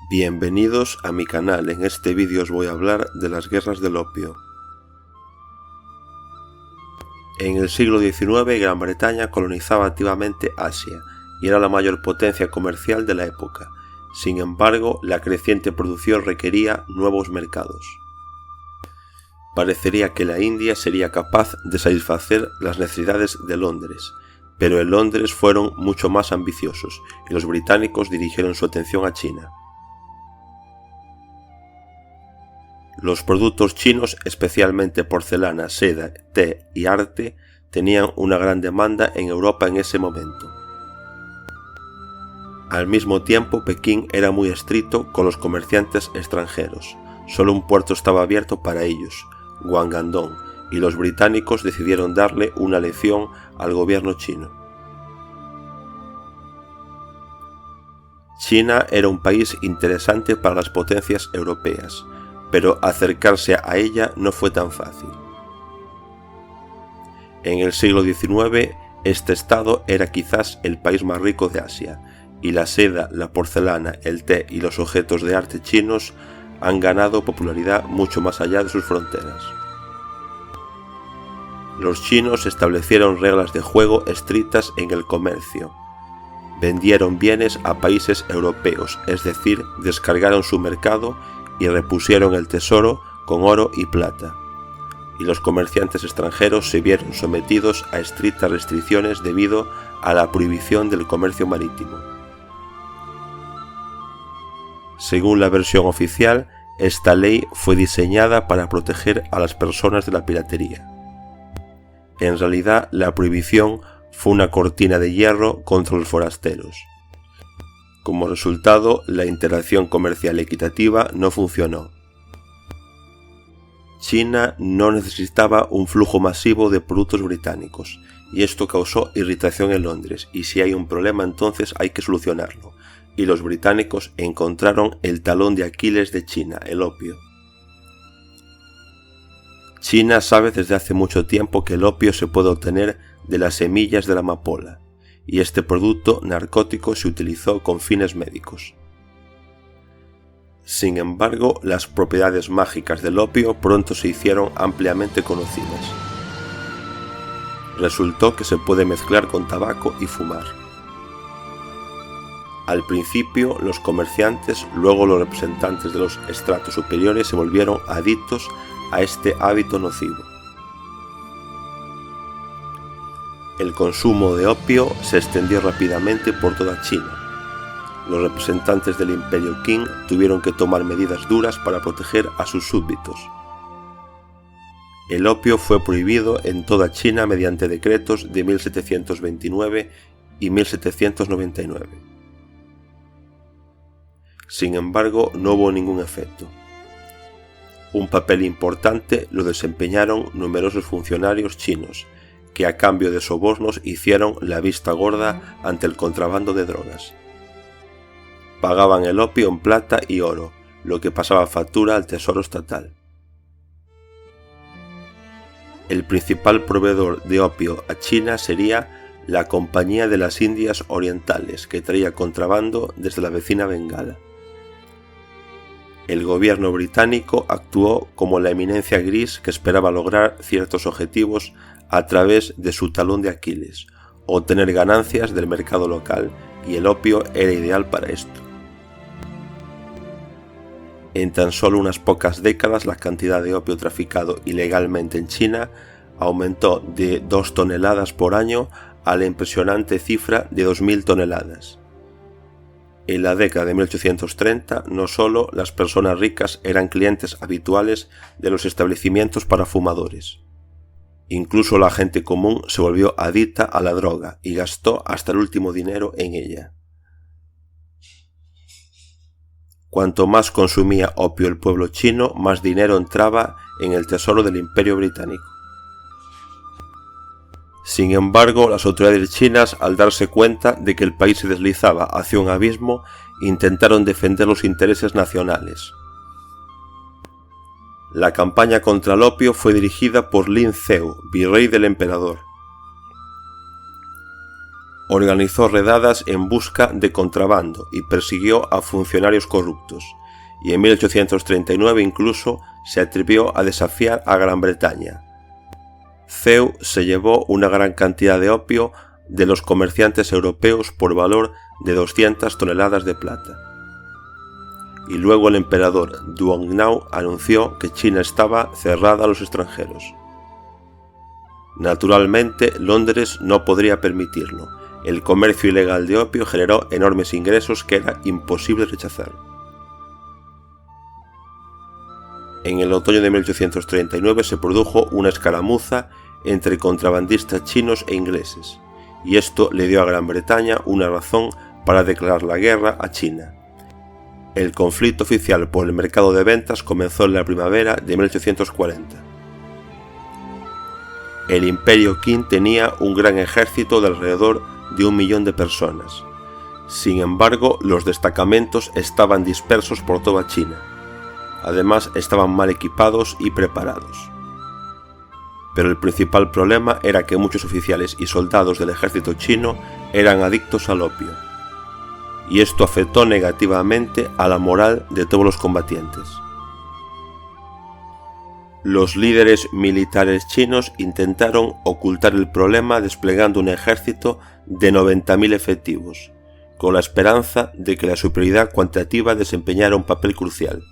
Bienvenidos a mi canal. En este vídeo os voy a hablar de las guerras del opio. En el siglo XIX, Gran Bretaña colonizaba activamente Asia y era la mayor potencia comercial de la época. Sin embargo, la creciente producción requería nuevos mercados. Parecería que la India sería capaz de satisfacer las necesidades de Londres, pero en Londres fueron mucho más ambiciosos y los británicos dirigieron su atención a China. Los productos chinos, especialmente porcelana, seda, té y arte, tenían una gran demanda en Europa en ese momento. Al mismo tiempo, Pekín era muy estricto con los comerciantes extranjeros. Solo un puerto estaba abierto para ellos, Guangdong, y los británicos decidieron darle una lección al gobierno chino. China era un país interesante para las potencias europeas, pero acercarse a ella no fue tan fácil. En el siglo XIX, este estado era quizás el país más rico de Asia, y la seda, la porcelana, el té y los objetos de arte chinos han ganado popularidad mucho más allá de sus fronteras. Los chinos establecieron reglas de juego estrictas en el comercio. Vendieron bienes a países europeos, es decir, descargaron su mercado y repusieron el tesoro con oro y plata, y los comerciantes extranjeros se vieron sometidos a estrictas restricciones debido a la prohibición del comercio marítimo. Según la versión oficial, esta ley fue diseñada para proteger a las personas de la piratería. En realidad, la prohibición fue una cortina de hierro contra los forasteros. Como resultado, la interacción comercial equitativa no funcionó. China no necesitaba un flujo masivo de productos británicos, y esto causó irritación en Londres, y si hay un problema entonces hay que solucionarlo, y los británicos encontraron el talón de Aquiles de China, el opio. China sabe desde hace mucho tiempo que el opio se puede obtener de las semillas de la amapola, y este producto narcótico se utilizó con fines médicos. Sin embargo, las propiedades mágicas del opio pronto se hicieron ampliamente conocidas. Resultó que se puede mezclar con tabaco y fumar. Al principio, los comerciantes, luego los representantes de los estratos superiores se volvieron adictos a este hábito nocivo. El consumo de opio se extendió rápidamente por toda China. Los representantes del Imperio Qing tuvieron que tomar medidas duras para proteger a sus súbditos. El opio fue prohibido en toda China mediante decretos de 1729 y 1799. Sin embargo, no hubo ningún efecto. Un papel importante lo desempeñaron numerosos funcionarios chinos, que a cambio de sobornos hicieron la vista gorda ante el contrabando de drogas. Pagaban el opio en plata y oro, lo que pasaba factura al tesoro estatal. El principal proveedor de opio a China sería la Compañía de las Indias Orientales, que traía contrabando desde la vecina Bengala. El gobierno británico actuó como la eminencia gris que esperaba lograr ciertos objetivos a través de su talón de Aquiles, obtener ganancias del mercado local, y el opio era ideal para esto. En tan solo unas pocas décadas, la cantidad de opio traficado ilegalmente en China aumentó de 2 toneladas por año a la impresionante cifra de 2000 toneladas. En la década de 1830, no solo las personas ricas eran clientes habituales de los establecimientos para fumadores. Incluso la gente común se volvió adicta a la droga y gastó hasta el último dinero en ella. Cuanto más consumía opio el pueblo chino, más dinero entraba en el tesoro del Imperio Británico. Sin embargo, las autoridades chinas, al darse cuenta de que el país se deslizaba hacia un abismo, intentaron defender los intereses nacionales. La campaña contra el opio fue dirigida por Lin Zhou, virrey del emperador. Organizó redadas en busca de contrabando y persiguió a funcionarios corruptos, y en 1839 incluso se atrevió a desafiar a Gran Bretaña. Thiers se llevó una gran cantidad de opio de los comerciantes europeos por valor de 200 toneladas de plata. Y luego el emperador Duongnao anunció que China estaba cerrada a los extranjeros. Naturalmente, Londres no podría permitirlo. El comercio ilegal de opio generó enormes ingresos que era imposible rechazar. En el otoño de 1839 se produjo una escaramuza entre contrabandistas chinos e ingleses, y esto le dio a Gran Bretaña una razón para declarar la guerra a China. El conflicto oficial por el mercado de ventas comenzó en la primavera de 1840. El Imperio Qing tenía un gran ejército de alrededor de 1 millón de personas. Sin embargo, los destacamentos estaban dispersos por toda China. Además, estaban mal equipados y preparados. Pero el principal problema era que muchos oficiales y soldados del ejército chino eran adictos al opio. Y esto afectó negativamente a la moral de todos los combatientes. Los líderes militares chinos intentaron ocultar el problema desplegando un ejército de 90.000 efectivos, con la esperanza de que la superioridad cuantitativa desempeñara un papel crucial.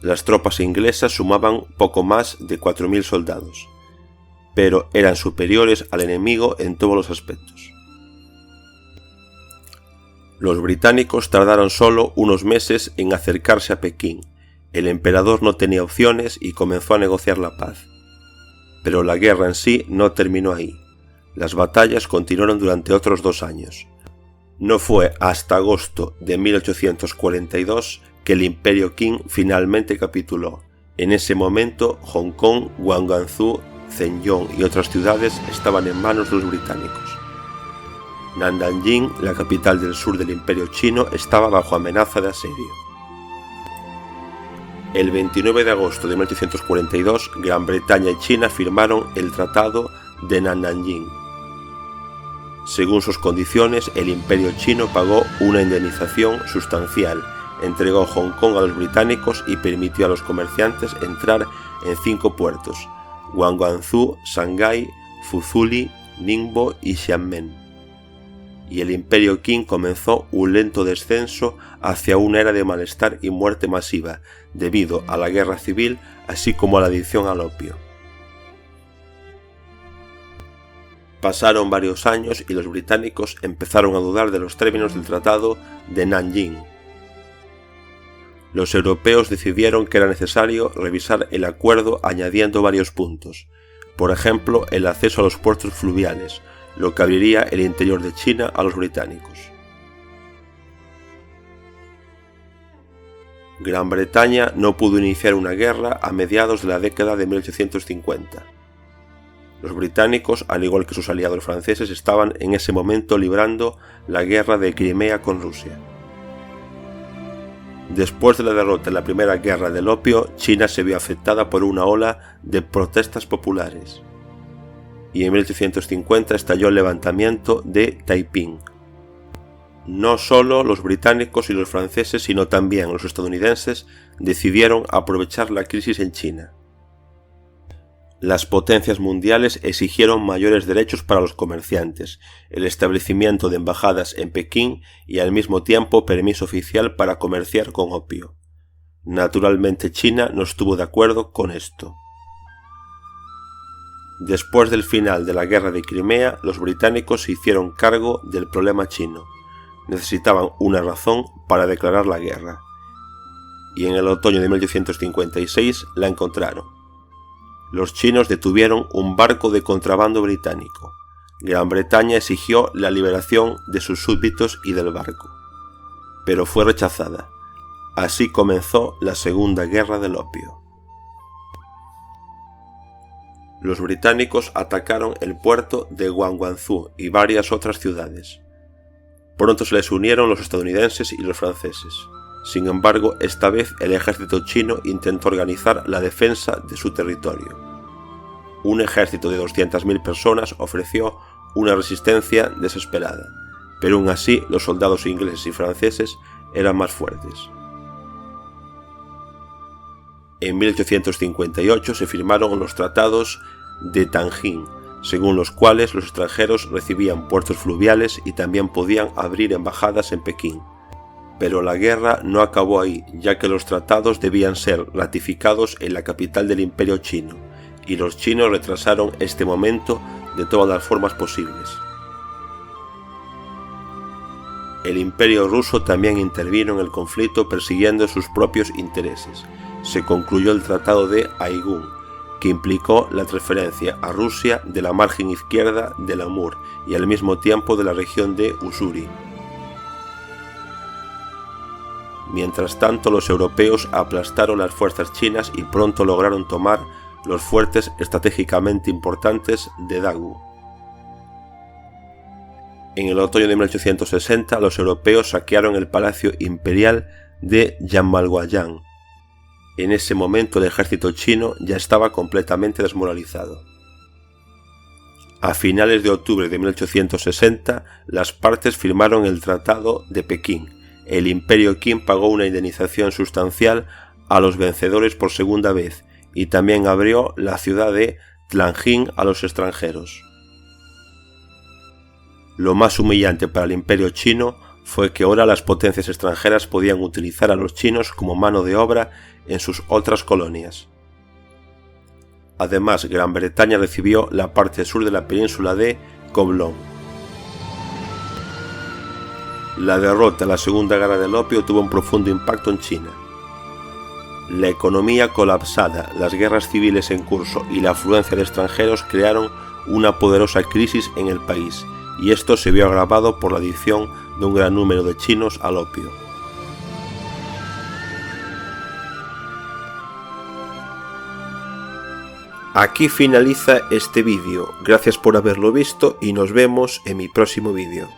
Las tropas inglesas sumaban poco más de 4.000 soldados, pero eran superiores al enemigo en todos los aspectos. Los británicos tardaron solo unos meses en acercarse a Pekín. El emperador no tenía opciones y comenzó a negociar la paz. Pero la guerra en sí no terminó ahí. Las batallas continuaron durante otros 2 años. No fue hasta agosto de 1842 que el Imperio Qing finalmente capituló. En ese momento, Hong Kong, Guangzhou, Zhejiang y otras ciudades estaban en manos de los británicos. Nanjing, la capital del sur del Imperio Chino, estaba bajo amenaza de asedio. El 29 de agosto de 1842, Gran Bretaña y China firmaron el Tratado de Nanjing. Según sus condiciones, el Imperio Chino pagó una indemnización sustancial, entregó Hong Kong a los británicos y permitió a los comerciantes entrar en 5 puertos: Guangzhou, Shanghái, Fuzhou, Ningbo y Xiamen. Y el Imperio Qing comenzó un lento descenso hacia una era de malestar y muerte masiva, debido a la guerra civil, así como a la adicción al opio. Pasaron varios años y los británicos empezaron a dudar de los términos del Tratado de Nanjing. Los europeos decidieron que era necesario revisar el acuerdo añadiendo varios puntos, por ejemplo, el acceso a los puertos fluviales, lo que abriría el interior de China a los británicos. Gran Bretaña no pudo iniciar una guerra a mediados de la década de 1850. Los británicos, al igual que sus aliados franceses, estaban en ese momento librando la guerra de Crimea con Rusia. Después de la derrota en la Primera Guerra del Opio, China se vio afectada por una ola de protestas populares. Y en 1850 estalló el levantamiento de Taiping. No solo los británicos y los franceses, sino también los estadounidenses decidieron aprovechar la crisis en China. Las potencias mundiales exigieron mayores derechos para los comerciantes, el establecimiento de embajadas en Pekín y al mismo tiempo permiso oficial para comerciar con opio. Naturalmente China no estuvo de acuerdo con esto. Después del final de la guerra de Crimea, los británicos se hicieron cargo del problema chino. Necesitaban una razón para declarar la guerra. Y en el otoño de 1856 la encontraron. Los chinos detuvieron un barco de contrabando británico. Gran Bretaña exigió la liberación de sus súbditos y del barco, pero fue rechazada. Así comenzó la Segunda Guerra del Opio. Los británicos atacaron el puerto de Guangzhou y varias otras ciudades. Pronto se les unieron los estadounidenses y los franceses. Sin embargo, esta vez el ejército chino intentó organizar la defensa de su territorio. Un ejército de 200.000 personas ofreció una resistencia desesperada, pero aún así los soldados ingleses y franceses eran más fuertes. En 1858 se firmaron los tratados de Tangín, según los cuales los extranjeros recibían puertos fluviales y también podían abrir embajadas en Pekín. Pero la guerra no acabó ahí, ya que los tratados debían ser ratificados en la capital del Imperio chino, y los chinos retrasaron este momento de todas las formas posibles. El Imperio ruso también intervino en el conflicto persiguiendo sus propios intereses. Se concluyó el Tratado de Aigún, que implicó la transferencia a Rusia de la margen izquierda del Amur y al mismo tiempo de la región de Ussuri. Mientras tanto, los europeos aplastaron las fuerzas chinas y pronto lograron tomar los fuertes estratégicamente importantes de Dagu. En el otoño de 1860, los europeos saquearon el palacio imperial de Yanmalguayán. En ese momento el ejército chino ya estaba completamente desmoralizado. A finales de octubre de 1860, las partes firmaron el Tratado de Pekín. El Imperio Qing pagó una indemnización sustancial a los vencedores por segunda vez y también abrió la ciudad de Tianjin a los extranjeros. Lo más humillante para el Imperio chino fue que ahora las potencias extranjeras podían utilizar a los chinos como mano de obra en sus otras colonias. Además, Gran Bretaña recibió la parte sur de la península de Kowloon. La derrota en la Segunda Guerra del Opio tuvo un profundo impacto en China. La economía colapsada, las guerras civiles en curso y la afluencia de extranjeros crearon una poderosa crisis en el país, y esto se vio agravado por la adicción de un gran número de chinos al opio. Aquí finaliza este vídeo, gracias por haberlo visto y nos vemos en mi próximo vídeo.